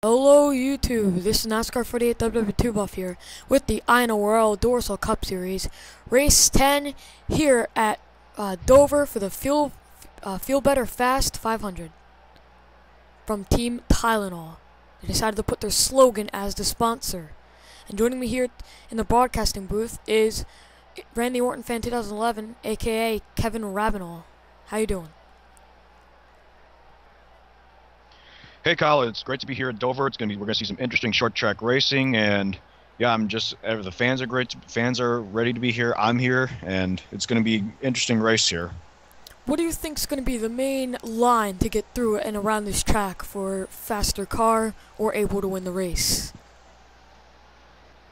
Hello YouTube, this is NASCAR 48 WW2 Buff here with the INORL Duracell Cup Series, Race 10 here at Dover for the Feel Better Fast 500 from Team Tylenol. They decided to put their slogan as the sponsor. And joining me here in the broadcasting booth is Randy Orton Fan 2011, aka Kevin Ravenel. How you doing? Hey Kyle, it's great to be here at Dover. We're gonna see some interesting short track racing, and yeah, the fans are great. Fans are ready to be here. I'm here, and it's gonna be an interesting race here. What do you think is going to be the main line to get through and around this track for faster car or able to win the race?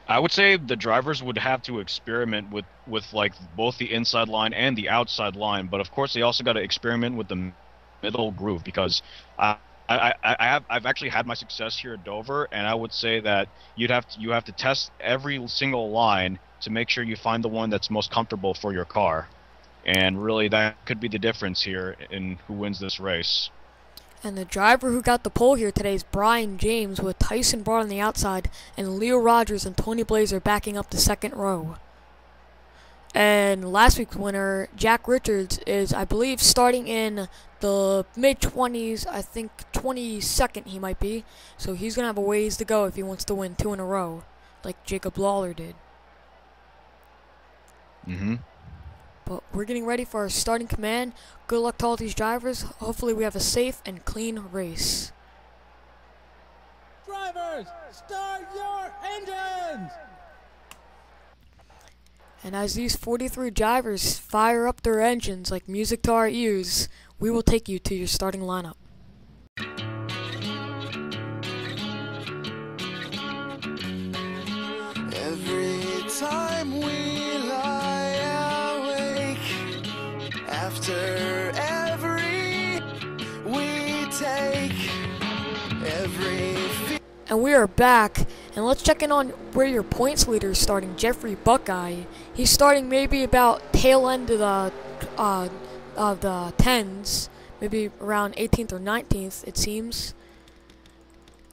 I would say the drivers would have to experiment with like both the inside line and the outside line, but of course they also got to experiment with the middle groove because I've actually had my success here at Dover, and I would say that you have to test every single line to make sure you find the one that's most comfortable for your car, and really that could be the difference here in who wins this race. And the driver who got the pole here today is Brian James, with Tyson Broad on the outside and Leo Rogers and Tony Blazer backing up the second row. And last week's winner, Jack Richards, is, I believe, starting in the mid-20s, I think 22nd he might be. So he's going to have a ways to go if he wants to win 2 in a row, like Jacob Lawler did. But we're getting ready for our starting command. Good luck to all these drivers. Hopefully we have a safe and clean race. Drivers, start your engines! And as these 43 drivers fire up their engines like music to our ears, we will take you to your starting lineup. Every time we lie awake, after every we take, And we are back, and let's check in on where your points leader is starting, Jeffrey Buckeye. He's starting maybe about tail end of the tens, maybe around 18th or 19th, it seems.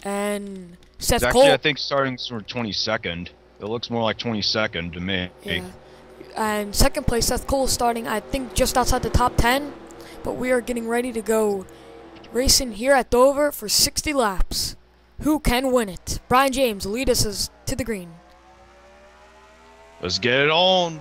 And Seth Cole, Actually, I think starting sort of 22nd. It looks more like 22nd to me. yeah. And second place, Seth Cole, is starting, I think, just outside the top 10. But we are getting ready to go racing here at Dover for 60 laps. Who can win it? Brian James, lead us to the green. Let's get it on.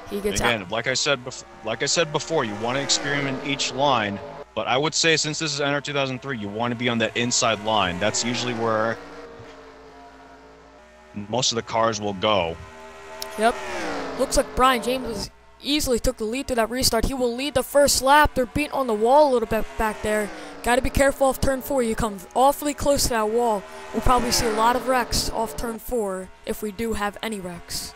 He gets Again, out. like I said before, you want to experiment each line. But I would say, since this is NR 2003, you want to be on that inside line. That's usually where most of the cars will go. Yep. Looks like Brian James easily took the lead through that restart. He will lead the first lap. They're beating on the wall a little bit back there. Got to be careful off turn 4. You come awfully close to that wall. We'll probably see a lot of wrecks off turn 4 if we do have any wrecks.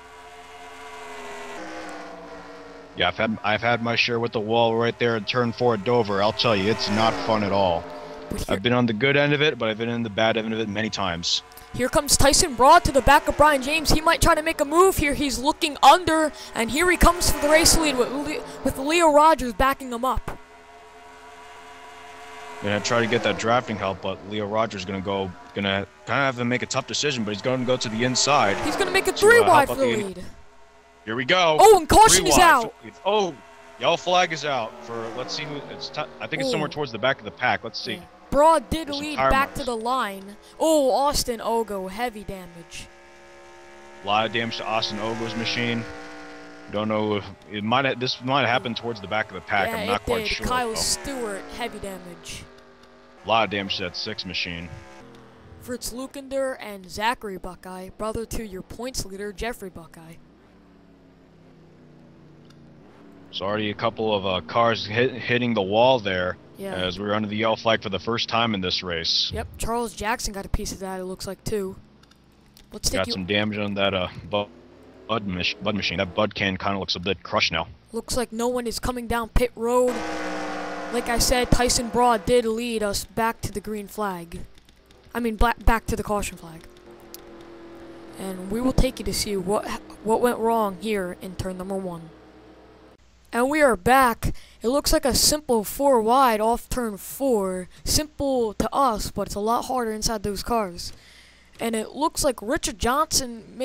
Yeah, I've had my share with the wall right there at turn 4 at Dover. I'll tell you, it's not fun at all. I've been on the good end of it, but I've been in the bad end of it many times. Here comes Tyson Broad to the back of Brian James. He might try to make a move here. He's looking under, and here he comes for the race lead with Leo Rogers backing him up. Gonna try to get that drafting help, but Leo Rogers gonna kind of have to make a tough decision, but he's gonna go to the inside. He's gonna make a 3 wide for the lead. Here we go. Oh, and caution is out. Oh, yellow flag is out for. Let's see who it's. I think it's somewhere towards the back of the pack. Let's see. Yeah. Broad did There's lead back to the line. Oh, Austin Ogo, heavy damage. A lot of damage to Austin Ogo's machine. Don't know if this might have happened towards the back of the pack. Yeah, I'm not quite sure. Kyle Stewart, heavy damage. A lot of damage to that 6 machine. Fritz Lukender and Zachary Buckeye, brother to your points leader, Jeffrey Buckeye. There's already a couple of cars hitting the wall there, as we're under the yellow flag for the first time in this race. Yep, Charles Jackson got a piece of that, it looks like, too. Let's take got some damage on that bud machine. That bud can kind of looks a bit crushed now. Looks like no one is coming down pit road. Like I said, Tyson Broad did lead us back to the green flag. I mean, back to the caution flag. And we will take you to see what went wrong here in turn number 1. And we are back. It looks like a simple 4 wide off turn 4. Simple to us, but it's a lot harder inside those cars. And it looks like Richard Johnson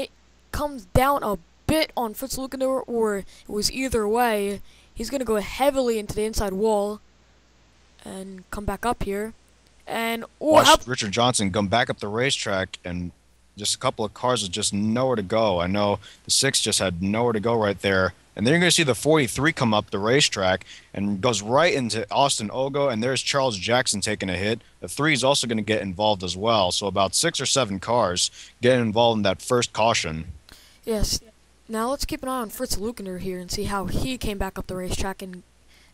comes down a bit on Fritz Lukendorf, or it was either way. He's going to go heavily into the inside wall and come back up here. And watch Richard Johnson come back up the racetrack, and just a couple of cars with just nowhere to go. I know the 6 just had nowhere to go right there. And then you're going to see the 43 come up the racetrack and goes right into Austin Ogo, and there's Charles Jackson taking a hit. The 3 is also going to get involved as well. So about 6 or 7 cars getting involved in that first caution. Yes. Now let's keep an eye on Fritz Lukender here and see how he came back up the racetrack and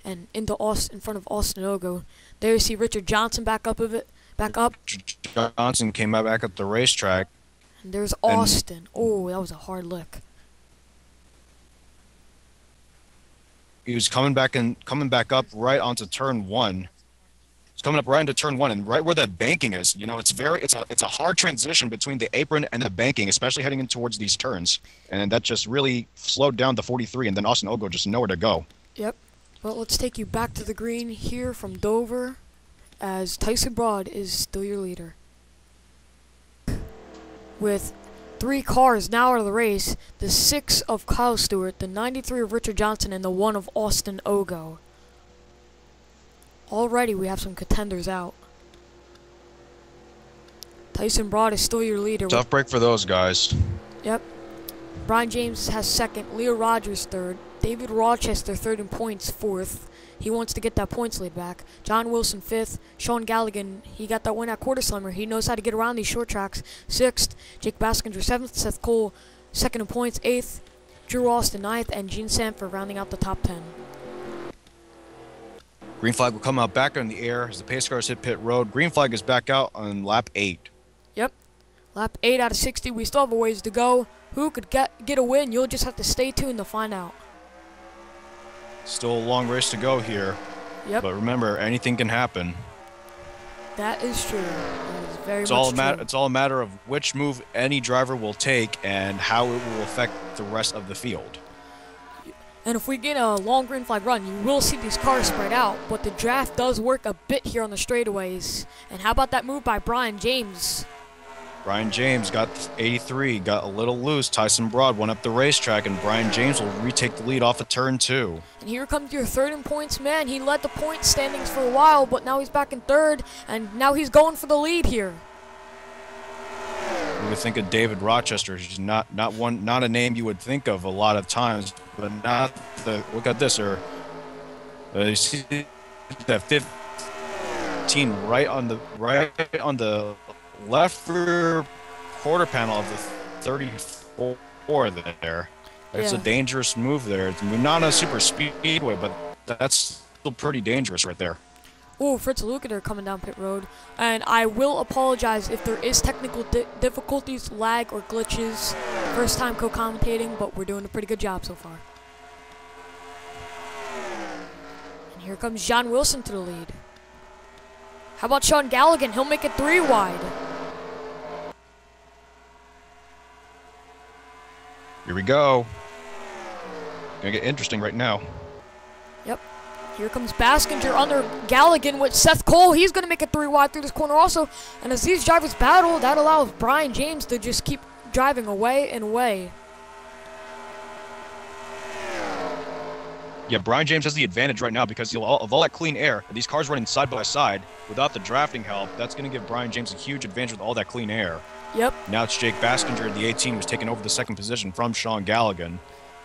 into in front of Austin Ogo. There you see Richard Johnson back up. Richard Johnson came back up the racetrack. And there's Austin. Oh, that was a hard lick. He was coming back up right onto turn 1. He's coming up right into turn 1, and right where that banking is. You know, it's a hard transition between the apron and the banking, especially heading in towards these turns. And that just really slowed down the 43, and then Austin Ogo just nowhere to go. Yep. Well, let's take you back to the green here from Dover, as Tyson Broad is still your leader. With 3 cars now out of the race, the 6 of Kyle Stewart, the 93 of Richard Johnson, and the 1 of Austin Ogo. Already we have some contenders out. Tyson Broad is still your leader. Tough break for those guys. Yep. Brian James has 2nd, Leo Rogers 3rd, David Rochester 3rd in points 4th. He wants to get that points lead back. John Wilson 5th. Sean Galligan, he got that win at Quarter Slimmer. He knows how to get around these short tracks. 6th. Jake Baskinger 7th. Seth Cole 2nd in points 8th. Drew Austin 9th. And Gene Sanford rounding out the top 10. Green flag will come out back in the air as the pace cars hit pit road. Green flag is back out on lap 8. Yep. Lap 8 out of 60. We still have a ways to go. Who could get a win? You'll just have to stay tuned to find out. Still a long race to go here. Yep. But remember, anything can happen. That is true. That is very It's much all a matter of which move any driver will take and how it will affect the rest of the field. And if we get a long green flag run, you will see these cars spread out. But the draft does work a bit here on the straightaways. And how about that move by Brian James? Brian James got 83, got a little loose. Tyson Broad went up the racetrack, and Brian James will retake the lead off of turn 2. And here comes your 3rd in points man. He led the point standings for a while, but now he's back in 3rd, and now he's going for the lead here. You would think of David Rochester. He's not a name you would think of a lot of times, but not the. Look at this, or you see that 15 right on the left rear quarter panel of the 34 there. It's a dangerous move there. It's not a super speedway, but that's still pretty dangerous right there. Oh, Fritz Lukender coming down pit road. And I will apologize if there is technical difficulties, lag, or glitches. First time co-commentating, but we're doing a pretty good job so far. And here comes John Wilson to the lead. How about Sean Galligan? He'll make it 3 wide. Here we go. Gonna get interesting right now. Yep. Here comes Baskinger under Galligan with Seth Cole. He's going to make it 3 wide through this corner also. And as these drivers battle, that allows Brian James to just keep driving away and away. Yeah, Brian James has the advantage right now because of all that clean air, these cars running side by side without the drafting help, that's going to give Brian James a huge advantage with all that clean air. Yep. Now it's Jake Baskinger in the 18 who's taking over the 2nd position from Sean Galligan.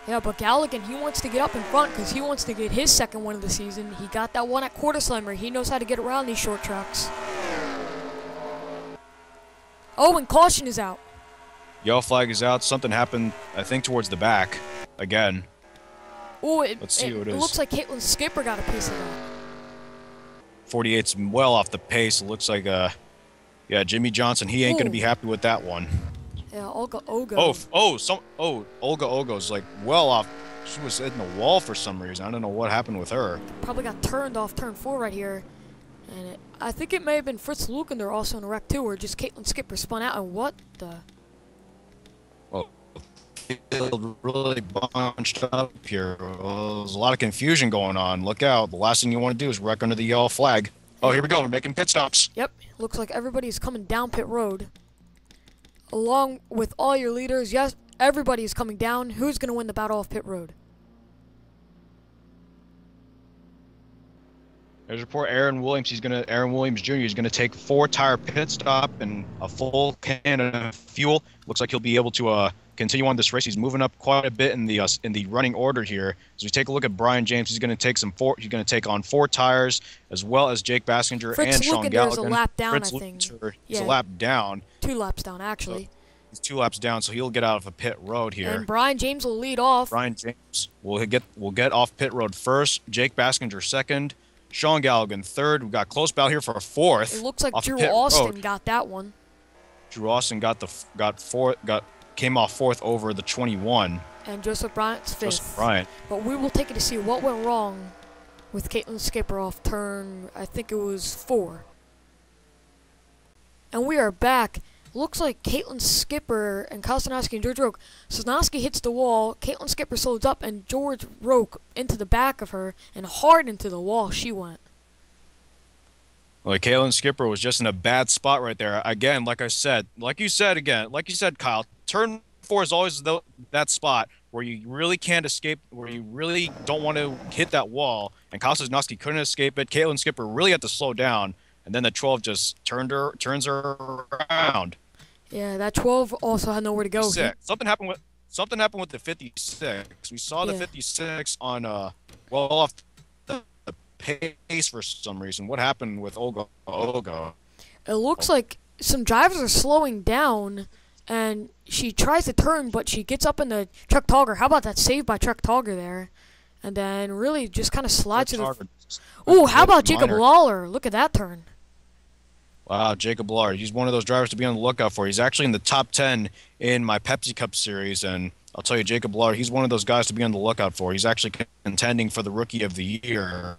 Yeah, but Galligan, he wants to get up in front because he wants to get his 2nd win of the season. He got that one at Quarter Slimmer. He knows how to get around these short tracks. Oh, and caution is out. Yellow flag is out. Something happened, I think, towards the back again. Oh, Let's see who it is. It looks like Caitlin Skipper got a piece of that. 48's well off the pace. It looks like, yeah, Jimmy Johnson. He ain't going to be happy with that one. Yeah, Olga Ogo. Olga Ogo's like well off. She was hitting the wall for some reason. I don't know what happened with her. Probably got turned off turn 4 right here. And I think it may have been Fritz Lukender also in a wreck too, or just Caitlin Skipper spun out. And what the? Well, field really bunched up here. Well, there's a lot of confusion going on. Look out. The last thing you want to do is wreck under the yellow flag. Oh, here we go. We're making pit stops. Yep, looks like everybody's coming down pit road. Along with all your leaders, yes, everybody's coming down. Who's going to win the battle of pit road? There's a report Aaron Williams Jr. is gonna take 4-tire pit stop and a full can of fuel. Looks like he'll be able to continue on this race. He's moving up quite a bit in the running order here. As we take a look at Brian James, he's gonna take on 4 tires, as well as Jake Baskinger and Sean Gallagher. Is a lap down, Fritz I think. He's a lap down. 2 laps down, actually. So he's 2 laps down, so he'll get out of a pit road here. And Brian James will lead off. Brian James will get off pit road first. Jake Baskinger second. Sean Gallagher third. We got close battle here for a fourth. It looks like Drew Austin got that one. Drew Austin came off fourth over the 21. And Joseph Bryant's fifth. Joseph Bryant. But we will take it to see what went wrong with Caitlin Skipper off turn, I think it was 4. And we are back. Looks like Caitlin Skipper and Kyle Sosnowski and George Roke. Sosnowski hits the wall, Caitlin Skipper slows up, and George Roke into the back of her, and hard into the wall she went. Well, Caitlin Skipper was just in a bad spot right there. Again, like you said, Kyle, turn 4 is always that spot where you really can't escape, where you really don't want to hit that wall, and Kyle Sosnowski couldn't escape it. Caitlin Skipper really had to slow down, and then the 12 just turns her around. Yeah, that 12 also had nowhere to go. Something happened with the 56. We saw the 56 on off the pace for some reason. What happened with Olga? It looks like some drivers are slowing down, and she tries to turn, but she gets up in the Chuck Togger. How about that save by Chuck Togger there? And then really just kind of slides to the... Ooh, how about Jacob Lawler? Look at that turn. Wow, Jacob Lawler. He's one of those drivers to be on the lookout for. He's actually in the top 10 in my Pepsi Cup series, and I'll tell you, Jacob Lawler, he's one of those guys to be on the lookout for. He's actually contending for the Rookie of the Year.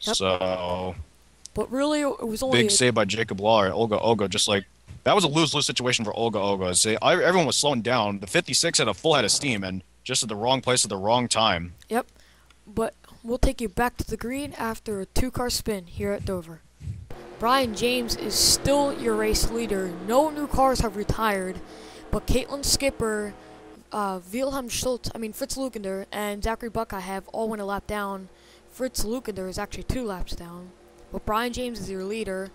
Yep. So, but really, it was only big save by Jacob Lawler. Olga, just like that was a lose-lose situation for Olga. Everyone was slowing down. The 56 had a full head of steam, and just at the wrong place at the wrong time. Yep. But we'll take you back to the green after a 2-car spin here at Dover. Brian James is still your race leader. No new cars have retired, but Caitlin Skipper, Fritz Lukender, and Zachary Buckeye have all went a lap down. Fritz Lukender is actually 2 laps down. But Brian James is your leader.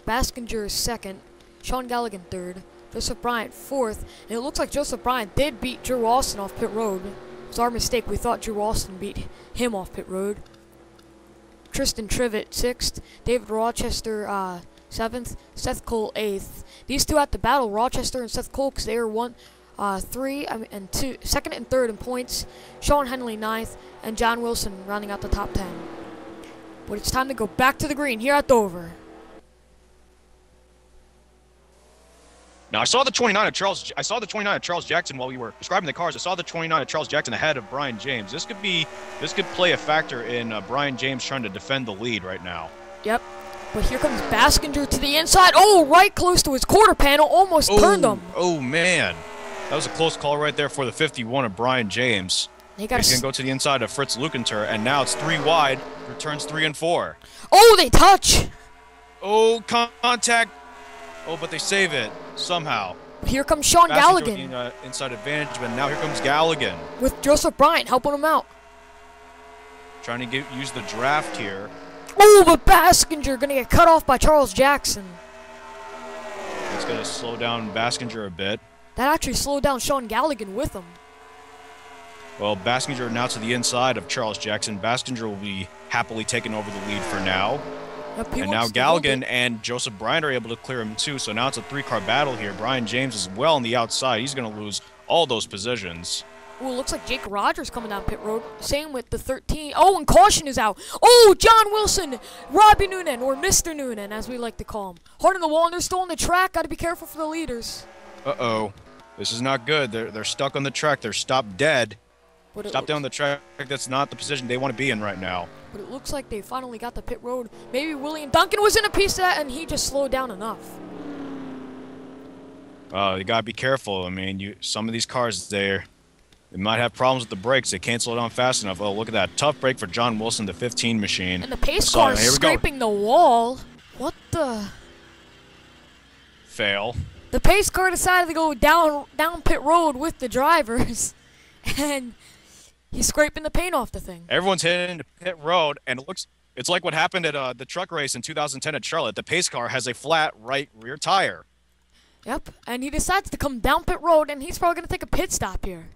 Baskinger is second. Sean Gallagher third. Joseph Bryant fourth. And it looks like Joseph Bryant did beat Drew Austin off pit road. It was our mistake. We thought Drew Austin beat him off pit road. Tristan Trivet 6th, David Rochester 7th, Seth Cole 8th. These two at the battle, Rochester and Seth Cole, because they were 2nd and 3rd in points. Sean Henley 9th, and John Wilson rounding out the top 10. But it's time to go back to the green here at Dover. Now I saw the 29 of Charles Jackson while we were describing the cars. I saw the 29 of Charles Jackson ahead of Brian James. This could play a factor in Brian James trying to defend the lead right now. Yep. But here comes Baskinger to the inside. Oh, right close to his quarter panel. Almost turned him. Oh, man. That was a close call right there for the 51 of Brian James. He's going to go to the inside of Fritz Lukenter, and now it's 3 wide for turns 3 and 4. Oh, they touch. Oh, contact. Oh, but they save it somehow. Here comes Sean Gallagher. Inside advantage, but now here comes Gallagher. With Joseph Bryant helping him out. Trying to use the draft here. Oh, but Baskinger going to get cut off by Charles Jackson. It's going to slow down Baskinger a bit. That actually slowed down Sean Gallagher with him. Well, Baskinger now to the inside of Charles Jackson. Baskinger will be happily taking over the lead for now. Yep, and now Gallagher and Joseph Bryant are able to clear him too, so now it's a 3-car battle here. Brian James is well on the outside. He's going to lose all those positions. Oh, it looks like Jake Rogers coming down pit road. Same with the 13. Oh, and caution is out. Oh, John Wilson, Robbie Noonan, or Mr. Noonan, as we like to call him. Hard on the wall, and they're still on the track. Got to be careful for the leaders. Uh-oh. This is not good. They're stuck on the track. They're stopped dead. Stop down the track. That's not the position they want to be in right now. But it looks like they finally got the pit road. Maybe William Duncan was in a piece of that, and he just slowed down enough. You gotta be careful. I mean, some of these cars, they might have problems with the brakes. They can't slow down fast enough. Oh, look at that. Tough break for John Wilson, the 15 machine. And the pace car is scraping the wall. What the? Fail. The pace car decided to go down pit road with the drivers. And he's scraping the paint off the thing. Everyone's hitting the pit road, and it's like what happened at the truck race in 2010 at Charlotte. The pace car has a flat right rear tire. Yep, and he decides to come down pit road, and he's probably going to take a pit stop here.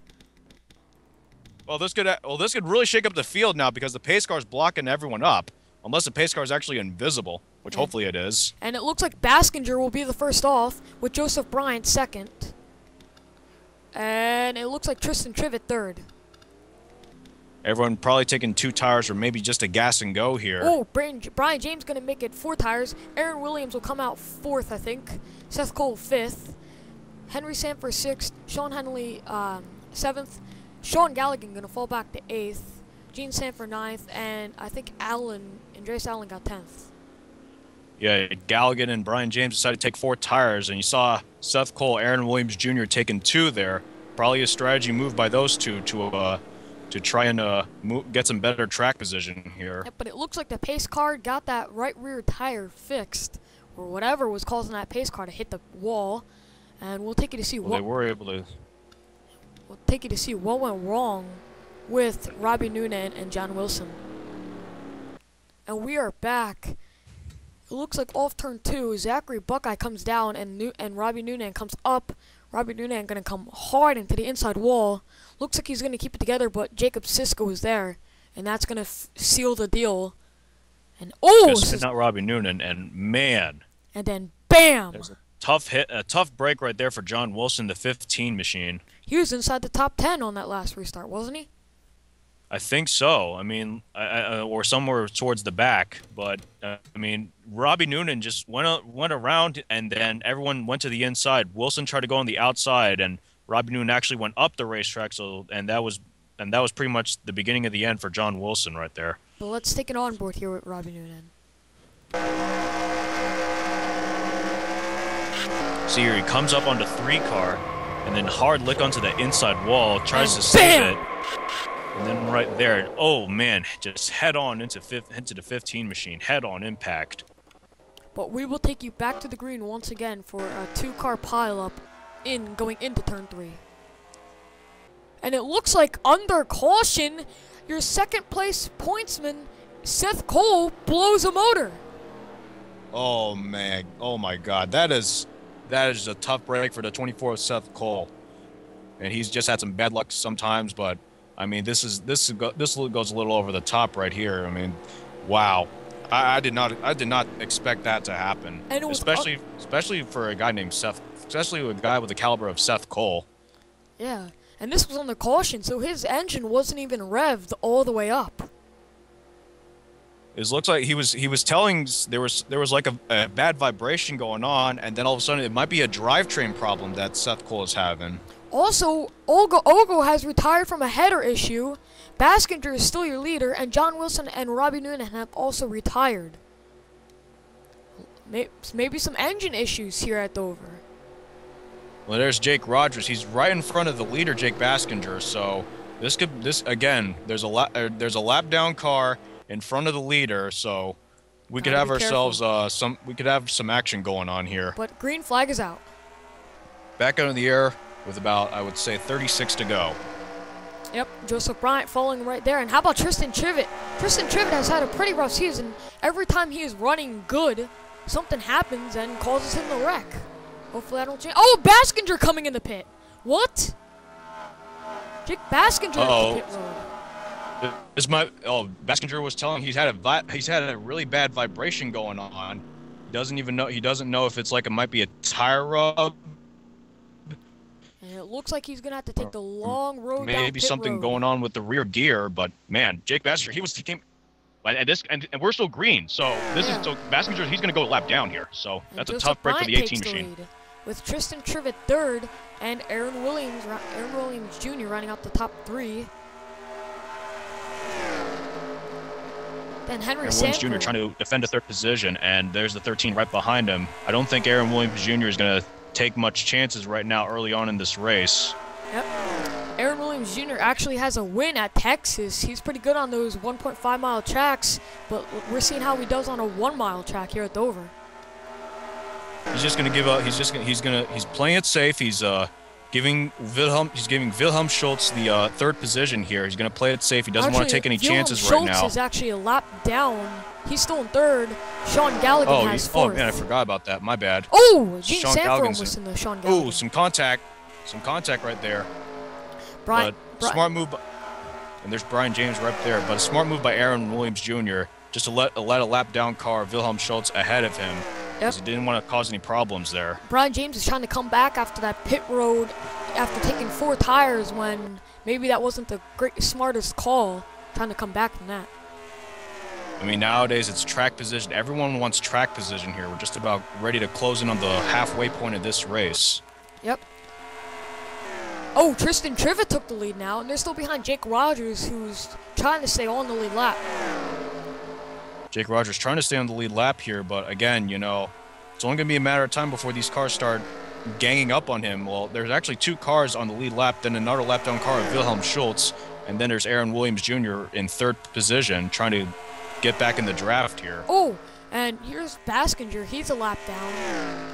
Well, this could really shake up the field now because the pace car is blocking everyone up, unless the pace car is actually invisible, which hopefully it is. And it looks like Baskinger will be the first off, with Joseph Bryant second. And it looks like Tristan Trivet third. Everyone probably taking 2 tires or maybe just a gas and go here. Oh, Brian James going to make it 4 tires. Aaron Williams will come out 4th, I think. Seth Cole 5th. Henry Sanford 6th. Sean Henley 7th. Sean Gallagher going to fall back to 8th. Gene Sanford 9th. And I think Andreas Allen got 10th. Yeah, Gallagher and Brian James decided to take 4 tires, and you saw Seth Cole, Aaron Williams Jr. taking 2 there. Probably a strategy move by those two to try and get some better track position here. Yeah, but it looks like the pace car got that right rear tire fixed, or whatever was causing that pace car to hit the wall. And we'll take you to see they were able to. We'll take you to see what went wrong with Robbie Noonan and John Wilson. And we are back. It looks like off turn 2, Zachary Buckeye comes down and Robbie Noonan comes up. Robbie Noonan going to come hard into the inside wall. Looks like he's going to keep it together, but Jacob Sisko is there. And that's going to seal the deal. And not Robbie Noonan, and man. And then bam! There's a tough break right there for John Wilson, the 15 machine. He was inside the top 10 on that last restart, wasn't he? I think so. I mean, or somewhere towards the back. But I mean, Robbie Noonan just went around, and then everyone went to the inside. Wilson tried to go on the outside, and Robbie Noonan actually went up the racetrack. And that was pretty much the beginning of the end for John Wilson right there. But let's take it on board here with Robbie Noonan. See here, he comes up onto 3 car, and then hard lick onto the inside wall, tries to save it. And then right there, oh man, just head on into the 15 machine, head on impact. But we will take you back to the green once again for a 2-car pileup going into turn 3. And it looks like under caution, your second place pointsman, Seth Cole, blows a motor. Oh man, oh my God, that is a tough break for the 24th Seth Cole. And he's just had some bad luck sometimes, but I mean, this goes a little over the top right here. I mean, wow, I did not expect that to happen, and especially for a guy named Seth, especially a guy with the caliber of Seth Cole. Yeah, and this was under caution, so his engine wasn't even revved all the way up. It looks like he was telling there was like a bad vibration going on, and then all of a sudden it might be a drivetrain problem that Seth Cole is having. Also, Ogo has retired from a header issue. Baskinger is still your leader, and John Wilson and Robbie Noonan have also retired. Maybe some engine issues here at Dover. Well, there's Jake Rogers. He's right in front of the leader, Jake Baskinger. So this again. There's a lap down car in front of the leader. So we could have ourselves some action going on here. But green flag is out. Back into the air with about, I would say, 36 to go. Yep, Joseph Bryant falling right there. And how about Tristan Trivet? Tristan Trivet has had a pretty rough season. Every time he is running good, something happens and causes him to wreck. Hopefully I don't change. Oh, Baskinger coming in the pit. What? Jake Baskinger in the pit road. Baskinger was telling he's had a really bad vibration going on. He doesn't know if it's like it might be a tire rub. And it looks like he's gonna have to take the long road down maybe something going on with the rear gear, but man, Jake Baskinger, he came and we're still green, so Baskinger, he's gonna go a lap down here, so that's a tough break for the 18 machine. With Tristan Trivet third and Aaron Williams Jr. running out the top 3. Then Henry Williams Jr. trying to defend a 3rd position, and there's the 13 right behind him. I don't think Aaron Williams Jr. is gonna take much chances right now early on in this race. Yep. Aaron Williams Jr. actually has a win at Texas. He's pretty good on those 1.5-mile tracks, but we're seeing how he does on a 1-mile track here at Dover. He's just gonna give up. He's playing it safe. He's giving Wilhelm Schultz the third position here. He's gonna play it safe. He doesn't want to take any chances right now. Schultz is actually a lap down. He's still in third. Sean Galligan has fourth. Oh man, I forgot about that. My bad. Oh, Gene Sanford almost in the Sean Galligan. Oh, some contact right there. Brian, smart move. And there's Brian James right there. But a smart move by Aaron Williams Jr. just to let a lap down car Wilhelm Schultz ahead of him. Because he didn't want to cause any problems there. Brian James is trying to come back after that pit road, after taking 4 tires when maybe that wasn't the smartest call, trying to come back from that. I mean, nowadays it's track position. Everyone wants track position here. We're just about ready to close in on the halfway point of this race. Yep. Oh, Tristan Trivet took the lead now, and they're still behind Jake Rogers, who's trying to stay on the lead lap. Jake Rogers trying to stay on the lead lap here, but again, you know, it's only going to be a matter of time before these cars start ganging up on him. Well, there's actually 2 cars on the lead lap, then another lap down car of Wilhelm Schultz, and then there's Aaron Williams Jr. in 3rd position trying to get back in the draft here. Oh, and here's Baskinger. He's a lap down.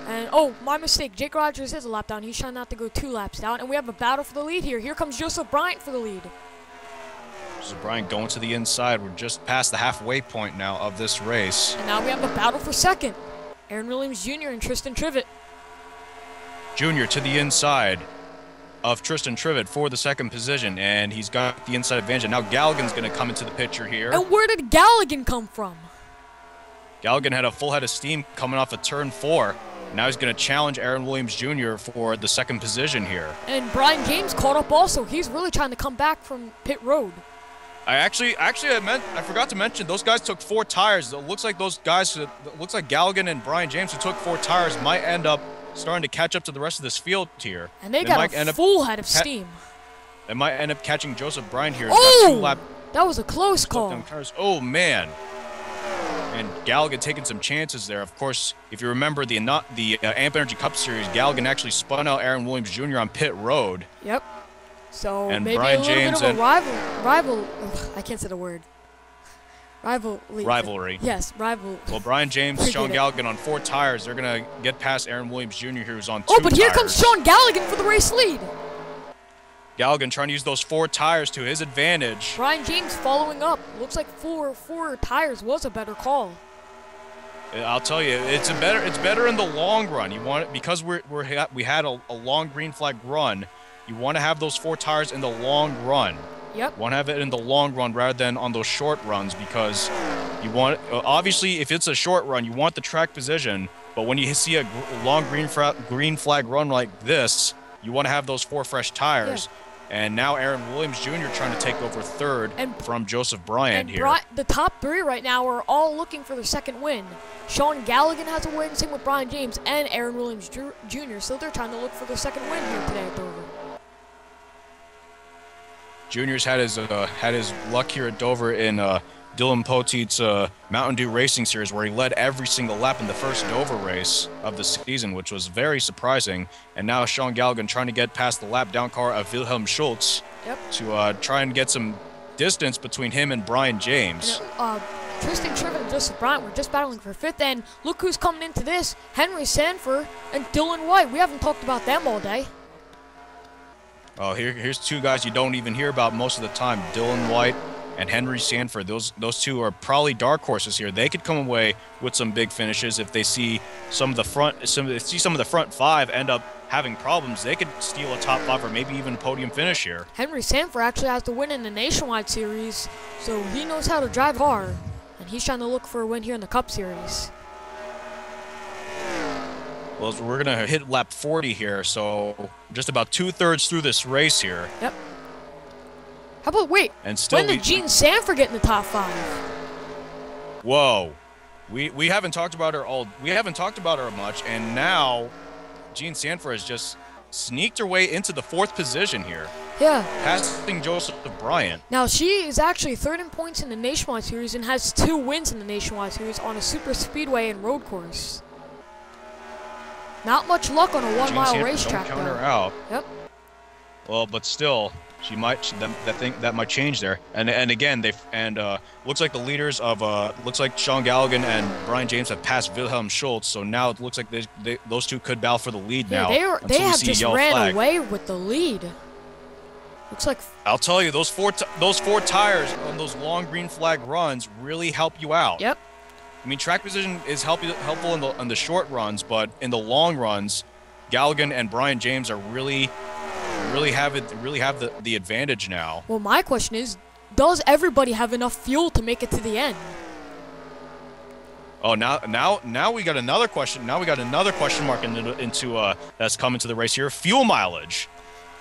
And, oh, my mistake. Jake Rogers is a lap down. He's trying not to go 2 laps down. And we have a battle for the lead here. Here comes Joseph Bryant for the lead. So Brian going to the inside. We're just past the halfway point now of this race. And now we have a battle for second. Aaron Williams Jr. and Tristan Trivet. Jr. to the inside of Tristan Trivet for the 2nd position, and he's got the inside advantage. And now Galligan's going to come into the picture here. And where did Galligan come from? Galligan had a full head of steam coming off of turn 4. Now he's going to challenge Aaron Williams Jr. for the 2nd position here. And Brian James caught up also. He's really trying to come back from pit road. I forgot to mention those guys took 4 tires. It looks like Galligan and Brian James, who took 4 tires, might end up starting to catch up to the rest of this field here. And they got a full head of steam. They might end up catching Joseph Bryant here. Oh, that was a close call. Oh man. And Galligan taking some chances there. Of course, if you remember the Amp Energy Cup Series, Galligan actually spun out Aaron Williams Jr. on pit road. Yep. So and maybe Brian a little James bit of a I can't say the word. Rivalry. Yes, rival. Well, Brian James, Sean Galligan on 4 tires. They're going to get past Aaron Williams Jr. here, who's on 2 tires. Oh, but here comes Sean Galligan for the race lead. Galligan trying to use those 4 tires to his advantage. Brian James following up. Looks like four tires was a better call. I'll tell you, it's better in the long run. You want it because we had a long green flag run. You want to have those 4 tires in the long run. Yep. You want to have it in the long run rather than on those short runs, because you want obviously if it's a short run, you want the track position. But when you see a long green flag run like this, you want to have those 4 fresh tires. Yeah. And now Aaron Williams Jr. trying to take over 3rd from Joseph Bryant here. The top 3 right now are all looking for their 2nd win. Sean Galligan has a win, same with Brian James and Aaron Williams Jr. So they're trying to look for their 2nd win here today at Dover. Junior's had his luck here at Dover in Dylan Poteet's Mountain Dew Racing Series, where he led every single lap in the first Dover race of the season, which was very surprising. And now Sean Galligan trying to get past the lap down car of Wilhelm Schultz to try and get some distance between him and Brian James. And, Tristan Trivet and Joseph Bryant were just battling for 5th, and look who's coming into this: Henry Sanford and Dylan White. We haven't talked about them all day. Oh, here's 2 guys you don't even hear about most of the time: Dylan White and Henry Sanford. Those 2 are probably dark horses here. They could come away with some big finishes if they see some of the front 5 end up having problems. They could steal a top 5 or maybe even a podium finish here. Henry Sanford actually has to win in the Nationwide Series, so he knows how to drive hard, and he's trying to look for a win here in the Cup Series. Well, we're going to hit lap 40 here, so just about 2/3 through this race here. Yep. How about, wait, and still when did Gene Sanford get in the top 5? Whoa. We haven't talked about her much, and now Gene Sanford has just sneaked her way into the 4th position here. Yeah. Passing Joseph Bryant. Now, she is actually 3rd in points in the Nationwide Series and has 2 wins in the Nationwide Series on a super speedway and road course. Not much luck on a 1 mile Sanford racetrack, don't count her though. out. Yep. Well, but still, that might change there. And again, looks like the leaders of looks like Sean Galligan and Brian James have passed Wilhelm Schultz. So now it looks like those two could battle for the lead now. They have just ran away with the lead. Looks like. I'll tell you, those four tires on those long green flag runs really help you out. Yep. I mean, track position is helpful in the short runs, but in the long runs, Galligan and Brian James are really have the advantage now. Well, my question is, does everybody have enough fuel to make it to the end? Oh, now we got another question. Now we got another question mark into that's coming to the race here. Fuel mileage.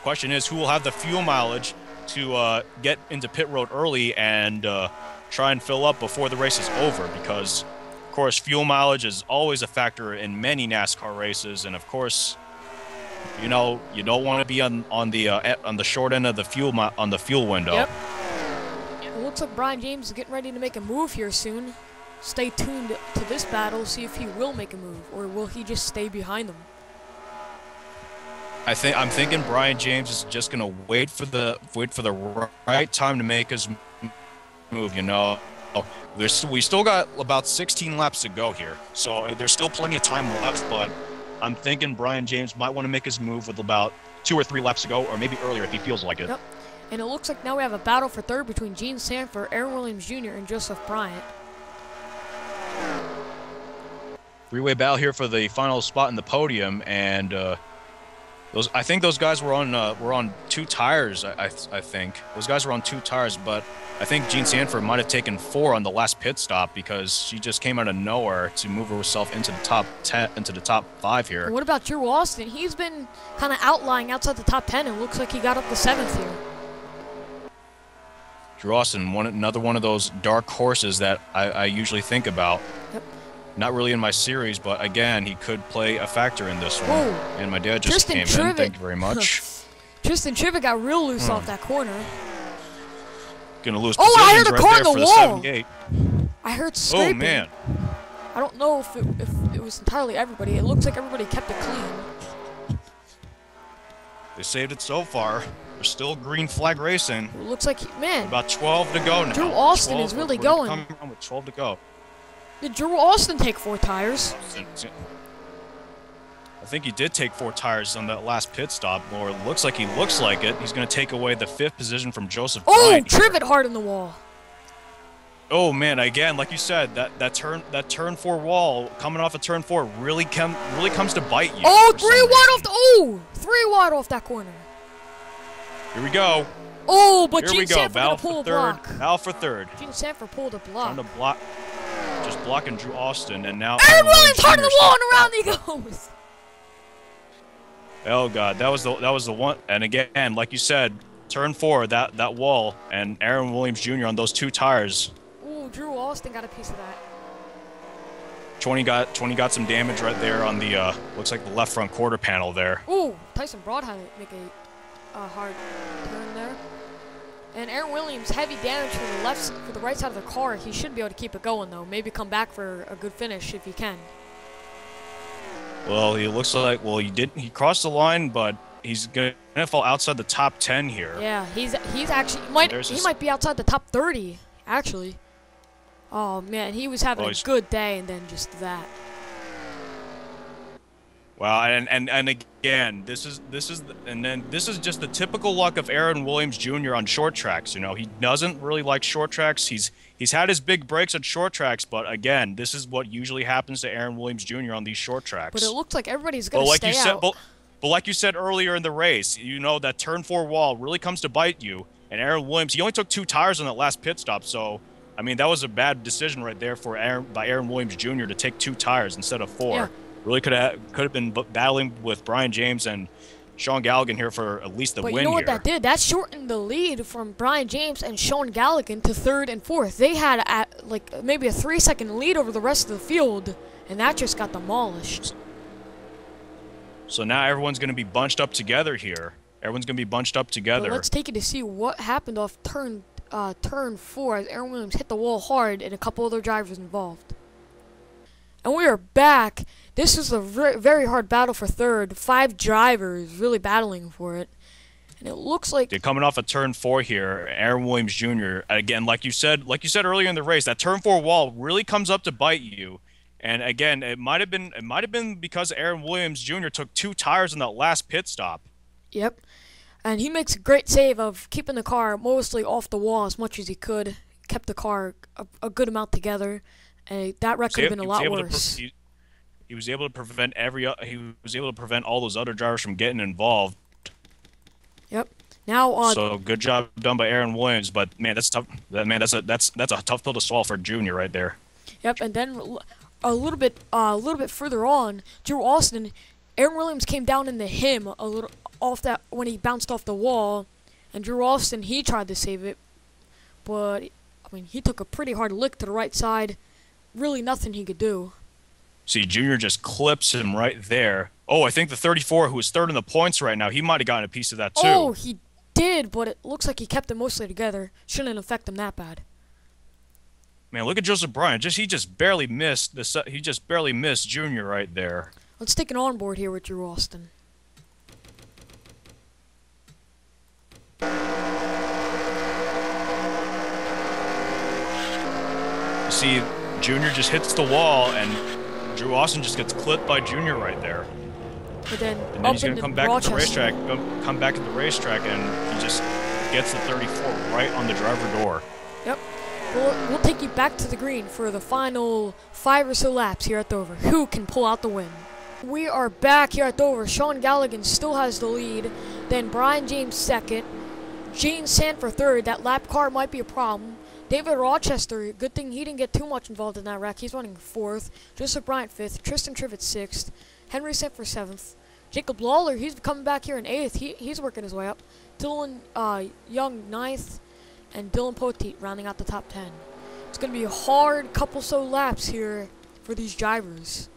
Question is, who will have the fuel mileage to get into pit road early and try and fill up before the race is over? Because, of course, fuel mileage is always a factor in many NASCAR races, and of course, you know, you don't want to be on the short end of the fuel window. Yep. It looks like Brian James is getting ready to make a move here soon. Stay tuned to this battle, see if he will make a move, or will he just stay behind them? I'm thinking Brian James is just gonna wait for the right time to make his move. You know, we still got about 16 laps to go here, so there's still plenty of time left. But I'm thinking Brian James might want to make his move with about 2 or 3 laps to go, or maybe earlier if he feels like it. Yep. And it looks like now we have a battle for third between Gene Sanford, Aaron Williams Jr., and Joseph Bryant. Three-way battle here for the final spot in the podium, and I think those guys were on 2 tires. I think those guys were on 2 tires, but I think Gene Sanford might have taken 4 on the last pit stop because she just came out of nowhere to move herself into the top 10, into the top 5 here. And what about Drew Austin? He's been kind of outlying outside the top 10, and looks like he got up to 7th here. Drew Austin, another one of those dark horses that I usually think about. Yep. Not really in my series, but again, he could play a factor in this one. Whoa. And my dad just came in. Thank you very much. Tristan Trivet got real loose off that corner. Gonna lose I heard positions a right car there in the for the wall. 7-gate. I heard scraping. Oh man. I don't know if it was entirely everybody. It looks like everybody kept it clean. They saved it so far. There's still green flag racing. It looks like, man. About 12 to go now. Drew Austin is really going. Coming on with 12 to go. Did Drew Austin take 4 tires? I think he did take 4 tires on that last pit stop, or it looks like it. He's going to take away the 5th position from Joseph Bryant. Trivet hard in the wall. Oh man, again, like you said, that turn 4 wall coming off of turn 4 really comes to bite you. Oh, 3 wide off that corner. Here we go. Oh, but Here Gene we go. Sanford Battle gonna pull for a third. block. Battle for third. Gene Sanford pulled a block. Trying to block, just blocking Drew Austin, and now Aaron Williams hard in the wall, and around he goes. Oh god, that was the one. And again, like you said, turn 4, that wall, and Aaron Williams Jr. on those 2 tires. Ooh, Drew Austin got a piece of that. 20 got some damage right there on the looks like the left front quarter panel there. Ooh, Tyson Broad had to make a hard turn there. And Aaron Williams, heavy damage for the right side of the car. He should be able to keep it going though. Maybe come back for a good finish if he can. Well, he looks like he crossed the line, but he's gonna fall outside the top 10 here. Yeah, he's actually he might be outside the top 30 actually. Oh man, he was having a good day, and then just that. Wow, and again, this is just the typical luck of Aaron Williams Jr. on short tracks. You know, he doesn't really like short tracks. He's had his big breaks on short tracks, but again, this is what usually happens to Aaron Williams Jr. on these short tracks. But it looks like everybody's gonna stay out. But like you said earlier in the race, you know that turn 4 wall really comes to bite you. And Aaron Williams, he only took 2 tires on that last pit stop, so I mean that was a bad decision right there for Aaron Williams Jr. to take 2 tires instead of 4. Yeah. Really could have been battling with Brian James and Sean Galligan here for at least the win here. But you know what that did? That shortened the lead from Brian James and Sean Galligan to 3rd and 4th. They had like maybe a 3-second lead over the rest of the field, and that just got demolished. So now everyone's going to be bunched up together here. Everyone's going to be bunched up together. But let's take it to see what happened off turn 4 as Aaron Williams hit the wall hard and a couple other drivers involved. And we are back. This was a very hard battle for third. 5 drivers really battling for it. And it looks like they're coming off of turn 4 here. Aaron Williams Jr. Again, like you said earlier in the race, that turn 4 wall really comes up to bite you. And again, it might have been because Aaron Williams Jr. took 2 tires in that last pit stop. Yep. And he makes a great save of keeping the car mostly off the wall as much as he could. Kept the car a good amount together. And that wreck could have been a lot worse. He was able to prevent all those other drivers from getting involved. Yep. Now so good job done by Aaron Williams, but man, that's tough. That's a tough pill to swallow for Junior right there. Yep, and then a little bit further on, Drew Austin, Aaron Williams came down into him a little off that when he bounced off the wall, and Drew Austin, he tried to save it, but I mean, he took a pretty hard lick to the right side. Really nothing he could do. See, Junior just clips him right there. Oh, I think the 34, who is third in the points right now, he might have gotten a piece of that too. Oh, he did, but it looks like he kept them mostly together. Shouldn't affect him that bad. Man, look at Joseph Bryant. He just barely missed Junior right there. Let's take an onboard here with Drew Austin. You see, Junior just hits the wall, and Drew Austin just gets clipped by Junior right there. But then he's gonna come back to the racetrack. Come back to the racetrack, and he just gets the 34 right on the driver door. Yep. We'll take you back to the green for the final 5 or so laps here at Dover. Who can pull out the win? We are back here at Dover. Sean Galligan still has the lead. Then Brian James second. Gene Sanford third. That lap car might be a problem. David Rochester, good thing he didn't get too much involved in that wreck. He's running 4th. Joseph Bryant 5th. Tristan Trivett 6th. Henry Sanford 7th. Jacob Lawler, he's coming back here in 8th. He's working his way up. Dylan Young 9th. And Dylan Poteet rounding out the top 10. It's going to be a hard couple so laps here for these drivers.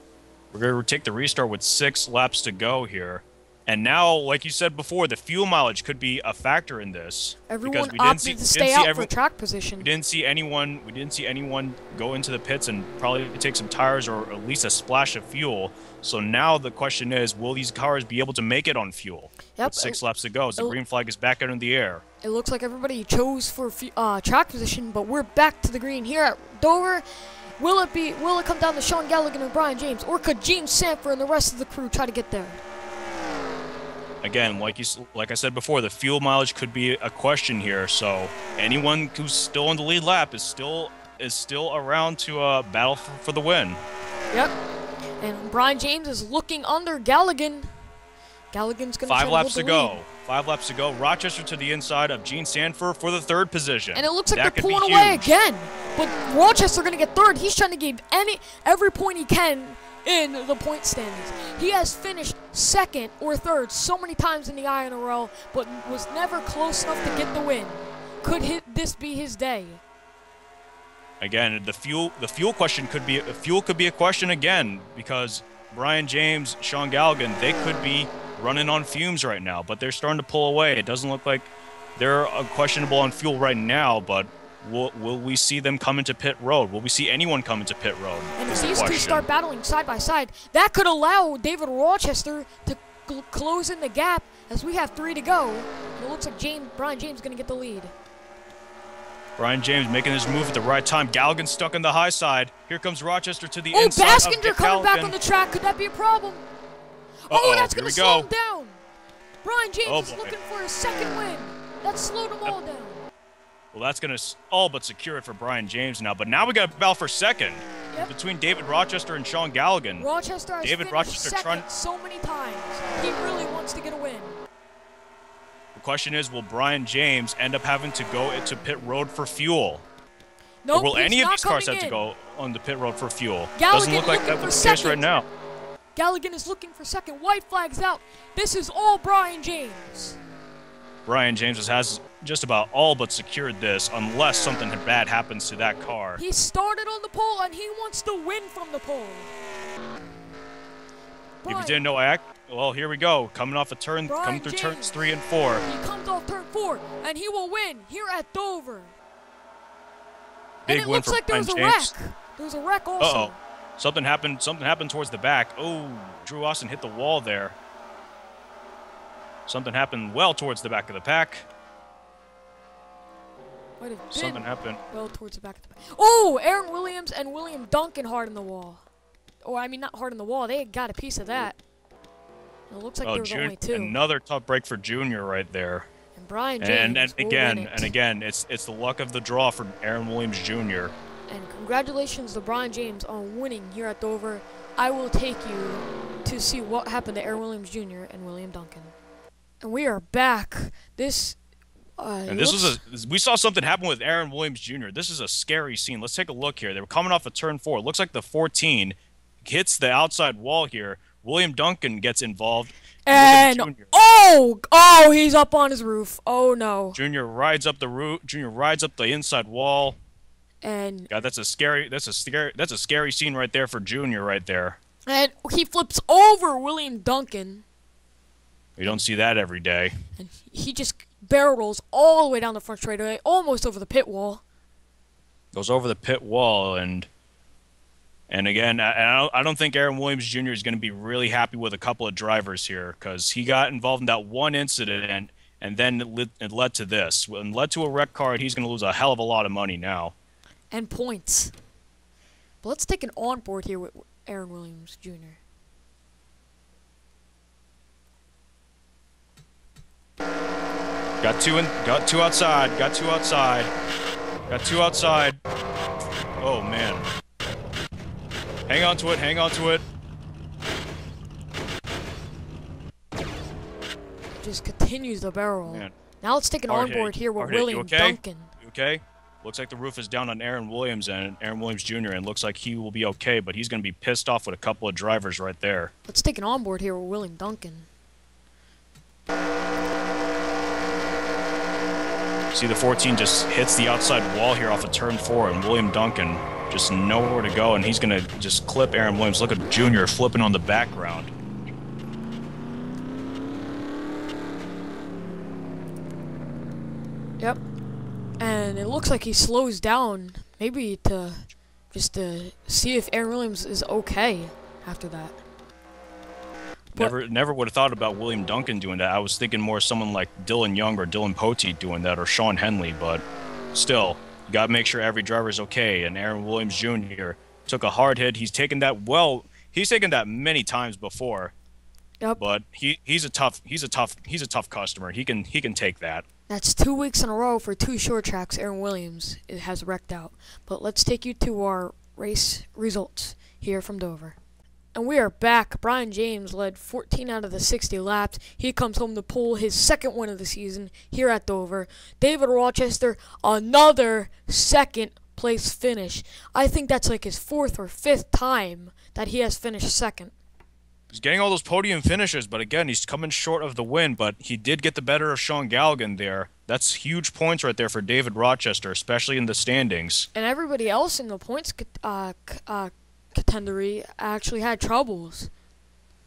We're going to take the restart with 6 laps to go here. And now, like you said before, the fuel mileage could be a factor in this. Everyone opted to stay out for track position. We didn't see anyone go into the pits and probably take some tires or at least a splash of fuel. So now the question is, will these cars be able to make it on fuel? Yep. With 6 laps to go, as the green flag is back out in the air. It looks like everybody chose for track position, but we're back to the green here at Dover. Will it come down to Sean Galligan or Brian James, or could James Sanford and the rest of the crew try to get there? Again, like I said before, the fuel mileage could be a question here. So anyone who's still on the lead lap is still around to battle for the win. Yep. And Brian James is looking under Galligan. Galligan's going to 5 laps to go. 5 laps to go. Rochester to the inside of Gene Sanford for the 3rd position. And it looks like they're pulling away again. But Rochester going to get 3rd. He's trying to gain every point he can in the point standings. He has finished 2nd or 3rd so many times in the INORL, but was never close enough to get the win. Could this be his day? Again, the fuel question could be a question again, because Brian James, Sean Galligan, they could be running on fumes right now, but they're starting to pull away. It doesn't look like they're questionable on fuel right now, but will we see them come into pit road? Will we see anyone come into pit road? And if these two start battling side by side, that could allow David Rochester to close in the gap as we have 3 to go. And it looks like Brian James is going to get the lead. Brian James making his move at the right time. Galligan stuck on the high side. Here comes Rochester to the inside. Oh, Baskinger coming back on the track. Could that be a problem? Oh, that's going to slow him down. Brian James is looking for his 2nd win. That slowed them all down. Well, that's going to all but secure it for Brian James now. But now we got a battle for 2nd between David Rochester and Sean Galligan. Rochester has finished 2nd so many times. He really wants to get a win. The question is, will Brian James end up having to go into pit road for fuel? Nope, or will any of these cars have to go on the pit road for fuel? Doesn't look like that's the case right now. Galligan is looking for 2nd. White flag's out. This is all Brian James. Brian James has just about all but secured this, unless something bad happens to that car. He started on the pole, and he wants to win from the pole. If you didn't know, well, here we go. Coming off a turn, coming through turns 3 and 4. He comes off turn 4, and he will win here at Dover. Big win for Brian James. There's a wreck also. Something happened. Something happened towards the back. Oh, Drew Austin hit the wall there. Something happened well towards the back of the pack. Might have been Something happened. well towards the back of the pack. Oh, Aaron Williams and William Duncan hard in the wall. Or, I mean, not hard in the wall. They got a piece of that. It looks like there was only two. Another tough break for Junior right there. And Brian James and again, it's the luck of the draw for Aaron Williams Jr. And congratulations to Brian James on winning here at Dover. I will take you to see what happened to Aaron Williams Jr. and William Duncan. And we are back. This we saw something happen with Aaron Williams Jr. This is a scary scene. Let's take a look here. They were coming off of turn 4. It looks like the 14 hits the outside wall here. William Duncan gets involved. And he's up on his roof. Oh no. Junior rides up the roof. Junior rides up the inside wall. And God, that's a scary scene right there for Junior right there. And he flips over William Duncan. You don't see that every day. And he just barrel rolls all the way down the front straightaway, almost over the pit wall. Goes over the pit wall, and again, I don't think Aaron Williams Jr. is going to be really happy with a couple of drivers here, because he got involved in that one incident, and then it led to this. When it led to a wreck car, he's going to lose a hell of a lot of money now. And points. But let's take an onboard here with Aaron Williams Jr. Got two outside. Oh man. Hang on to it. Just continues the barrel. Man. Now let's take an onboard here with William Duncan. You okay? Looks like the roof is down on Aaron Williams and Aaron Williams Jr. and looks like he will be okay, but he's going to be pissed off with a couple of drivers right there. Let's take an onboard here with William Duncan. See, the 14 just hits the outside wall here off of turn 4, and William Duncan just nowhere to go, and he's going to just clip Aaron Williams. Look at Junior flipping on the background. Yep. And it looks like he slows down, maybe to see if Aaron Williams is okay after that. Never would have thought about William Duncan doing that. I was thinking more someone like Dylan Young or Dylan Poteet doing that, or Sean Henley, but still, you got to make sure every driver is okay, and Aaron Williams Jr. took a hard hit. He's taken that many times before. Yep. But he's a tough customer. He can take that. That's 2 weeks in a row for 2 short tracks Aaron Williams has wrecked out. But let's take you to our race results here from Dover. And we are back. Brian James led 14 out of the 60 laps. He comes home to pull his second win of the season here at Dover. David Rochester, another second place finish. I think that's like his 4th or 5th time that he has finished second. He's getting all those podium finishes, but again, he's coming short of the win, but he did get the better of Sean Galligan there. That's huge points right there for David Rochester, especially in the standings. And everybody else in the points contendery actually had troubles.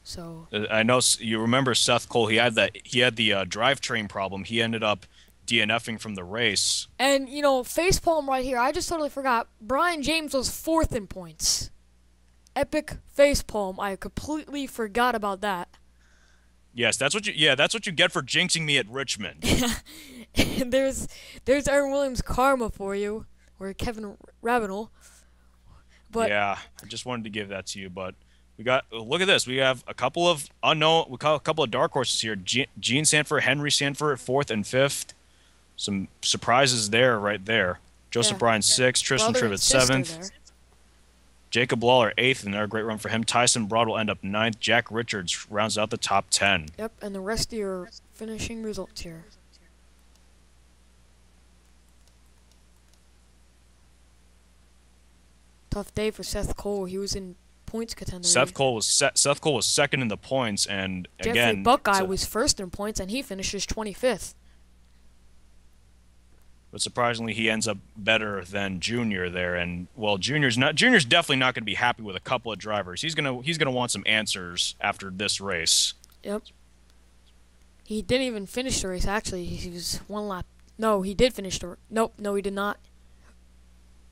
So I know you remember Seth Cole. He had the drivetrain problem. He ended up DNFing from the race. And you know, facepalm right here. I just totally forgot. Brian James was 4th in points. Epic facepalm. I completely forgot about that. Yes, that's what you get for jinxing me at Richmond. And there's Aaron Williams karma for you, or Kevin Ravenel. But yeah, I just wanted to give that to you, but look at this. We have a couple of dark horses here. Gene Sanford, Henry Sanford at 4th and 5th. Some surprises there, right there. Joseph Bryan 6th, Tristan Trivet 7th. Jacob Lawler 8th, another great run for him. Tyson Broad will end up 9th. Jack Richards rounds out the top 10. Yep, and the rest of your finishing results here. Tough day for Seth Cole. He was in points contender. Seth Cole was 2nd in the points, and Jeffrey again, Buckeye was 1st in points, and he finishes 25th. But surprisingly, he ends up better than Junior there, and well, Junior's definitely not going to be happy with a couple of drivers. He's gonna want some answers after this race. Yep. He didn't even finish the race. Actually, he was 1 lap. No, he did finish the. Nope, no, he did not.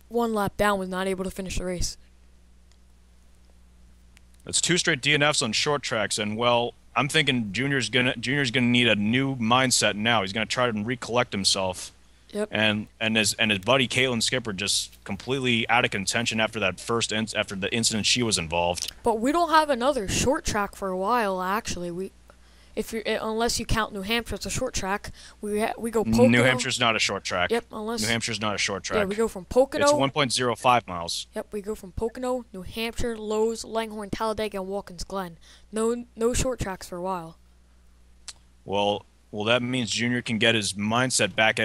1 lap down, was not able to finish the race. That's 2 straight DNFs on short tracks, and well, I'm thinking Junior's gonna need a new mindset now. He's gonna try to recollect himself. Yep. And his buddy Caitlin Skipper just completely out of contention after after the incident she was involved. But we don't have another short track for a while. Actually, unless you count New Hampshire as a short track, we go Pocono. New Hampshire's not a short track. Yep. New Hampshire's not a short track. Yeah, we go from Pocono. It's 1.05 miles. Yep, we go from Pocono, New Hampshire, Lowe's, Langhorne, Talladega, and Watkins Glen. No short tracks for a while. Well, that means Junior can get his mindset back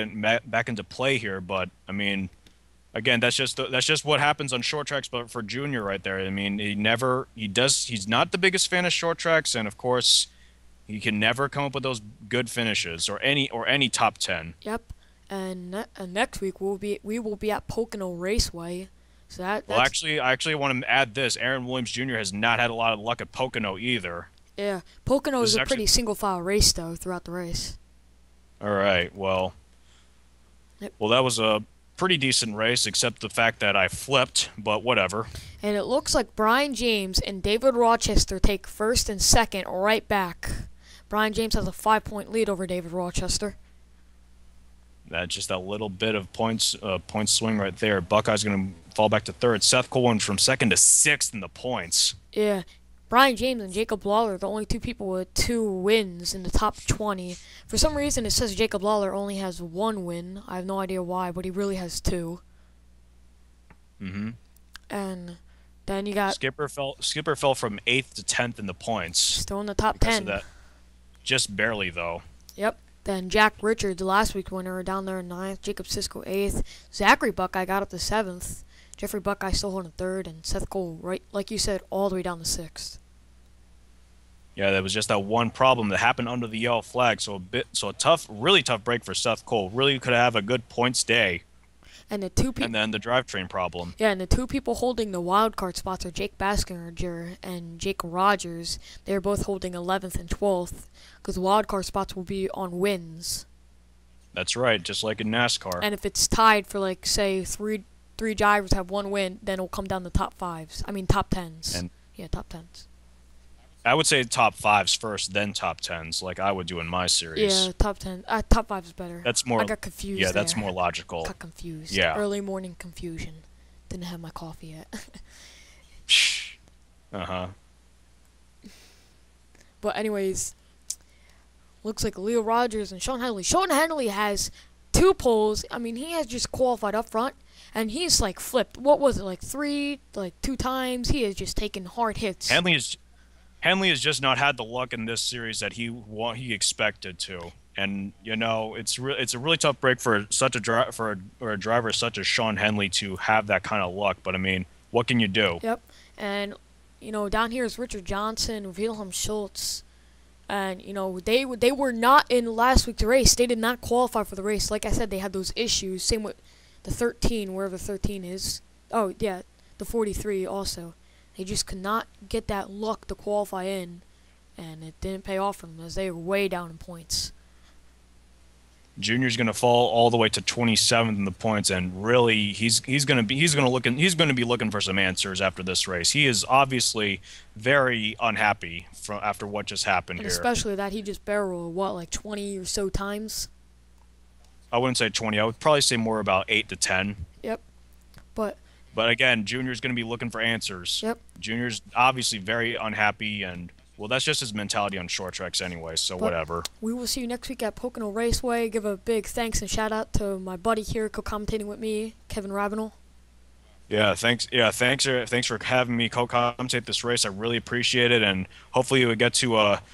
into play here. But I mean, again, that's just what happens on short tracks. But for Junior right there, I mean, he's not the biggest fan of short tracks, and of course, he can never come up with those good finishes or any top 10. Yep, and next week we will be at Pocono Raceway. So I actually want to add this: Aaron Williams Jr. has not had a lot of luck at Pocono either. Yeah, Pocono is a pretty single-file race, though, throughout the race. All right, well, that was a pretty decent race, except the fact that I flipped, but whatever. And it looks like Brian James and David Rochester take first and second right back. Brian James has a 5-point lead over David Rochester. That's just that little bit of point swing right there. Buckeye's going to fall back to third. Seth Cole went from second to sixth in the points. Yeah. Brian James and Jacob Lawler are the only 2 people with 2 wins in the top 20. For some reason, it says Jacob Lawler only has 1 win. I have no idea why, but he really has 2. Mm-hmm. And then you got... Skipper fell from 8th to 10th in the points. Still in the top 10. That. Just barely, though. Yep. Then Jack Richards, the last week's winner, down there in 9th. Jacob Sisko 8th. Zachary Buckeye got up to 7th. Jeffrey Buckeye still holding 3rd, and Seth Cole, right, like you said, all the way down to 6th. Yeah, there was just that one problem that happened under the yellow flag, so a really tough break for Seth Cole. Really could have a good points day. And the 2 people. And then the drivetrain problem. Yeah, and the 2 people holding the wild card spots are Jake Baskinger and Jake Rogers. They're both holding 11th and 12th, because the wild card spots will be on wins. That's right, just like in NASCAR. And if it's tied for, like, say, three drivers have 1 win, then it'll come down to top 10s. Yeah, top 10s. I would say top 5s first, then top 10s, like I would do in my series. Yeah, top 10. Top 5 is better. That's more. I got confused. Yeah, that's more logical. Got confused. Yeah. Early morning confusion. Didn't have my coffee yet. Uh-huh. But anyways, looks like Leo Rogers and Sean Henley. Sean Henley has 2 poles. I mean, he has just qualified up front. And he's, like, flipped. What was it, 2 times? He has just taken hard hits. Henley has just not had the luck in this series that he expected to. And, you know, it's a really tough break for a driver such as Sean Henley to have that kind of luck. But, I mean, what can you do? Yep. And, you know, down here is Richard Johnson, Wilhelm Schultz. And, you know, they were not in last week's race. They did not qualify for the race. Like I said, they had those issues. Same with the 13, wherever 13 is. Oh, yeah, the 43 also. They just could not get that luck to qualify in, and it didn't pay off for them as they were way down in points. Junior's going to fall all the way to 27th in the points, and really he's going to be looking for some answers after this race. He is obviously very unhappy after what just happened here. Especially that he just barreled like 20 or so times. I wouldn't say 20. I would probably say more about 8 to 10. Yep. But again, Junior's going to be looking for answers. Yep. Junior's obviously very unhappy, and well, that's just his mentality on short tracks anyway, so whatever. We will see you next week at Pocono Raceway. Give a big thanks and shout out to my buddy here co-commentating with me, Kevin Ravenel. Yeah, thanks. Yeah, thanks for having me co-commentate this race. I really appreciate it, and hopefully we get to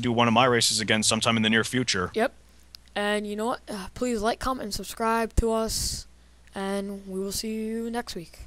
do one of my races again sometime in the near future. Yep. And you know what? Please like, comment, and subscribe to us. And we will see you next week.